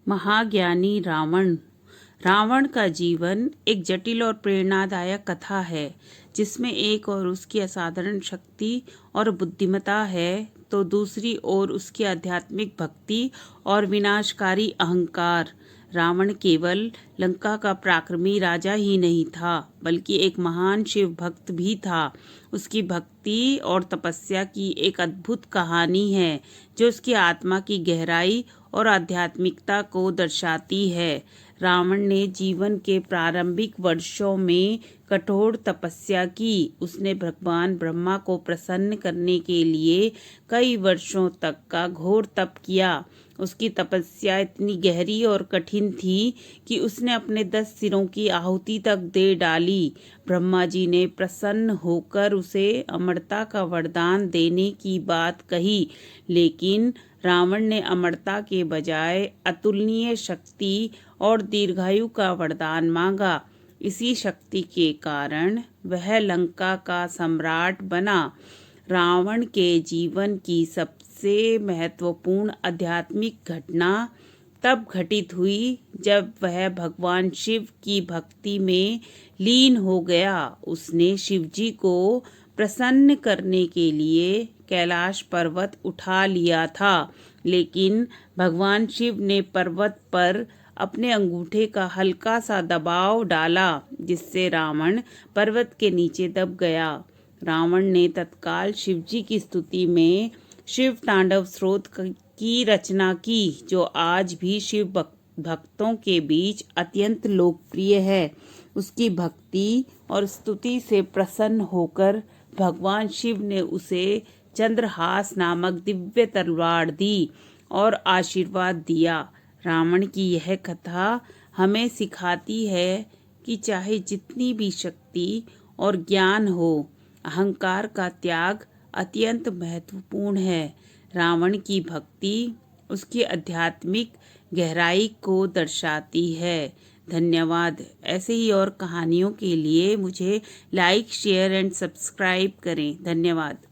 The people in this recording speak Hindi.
महाज्ञानी रावण। रावण का जीवन एक जटिल और प्रेरणादायक कथा है जिसमें एक ओर उसकी असाधारण शक्ति और बुद्धिमत्ता है तो दूसरी ओर उसकी आध्यात्मिक भक्ति और विनाशकारी अहंकार। रावण केवल लंका का पराक्रमी राजा ही नहीं था बल्कि एक महान शिव भक्त भी था। उसकी भक्ति और तपस्या की एक अद्भुत कहानी है जो उसकी आत्मा की गहराई और आध्यात्मिकता को दर्शाती है। रावण ने जीवन के प्रारंभिक वर्षों में कठोर तपस्या की। उसने भगवान ब्रह्मा को प्रसन्न करने के लिए कई वर्षों तक का घोर तप किया। उसकी तपस्या इतनी गहरी और कठिन थी कि उसने अपने 10 सिरों की आहुति तक दे डाली। ब्रह्मा जी ने प्रसन्न होकर उसे अमरता का वरदान देने की बात कही, लेकिन रावण ने अमरता के बजाय अतुलनीय शक्ति और दीर्घायु का वरदान मांगा। इसी शक्ति के कारण वह लंका का सम्राट बना। रावण के जीवन की सबसे महत्वपूर्ण आध्यात्मिक घटना तब घटित हुई जब वह भगवान शिव की भक्ति में लीन हो गया। उसने शिवजी को प्रसन्न करने के लिए कैलाश पर्वत उठा लिया था, लेकिन भगवान शिव ने पर्वत पर अपने अंगूठे का हल्का सा दबाव डाला जिससे रावण पर्वत के नीचे दब गया। रावण ने तत्काल शिवजी की स्तुति में शिव तांडव स्तोत्र की रचना की जो आज भी शिव भक्तों के बीच अत्यंत लोकप्रिय है। उसकी भक्ति और स्तुति से प्रसन्न होकर भगवान शिव ने उसे चंद्रहास नामक दिव्य तलवार दी और आशीर्वाद दिया। रावण की यह कथा हमें सिखाती है कि चाहे जितनी भी शक्ति और ज्ञान हो, अहंकार का त्याग अत्यंत महत्वपूर्ण है। रावण की भक्ति उसकी आध्यात्मिक गहराई को दर्शाती है। धन्यवाद। ऐसे ही और कहानियों के लिए मुझे लाइक, शेयर एंड सब्सक्राइब करें। धन्यवाद।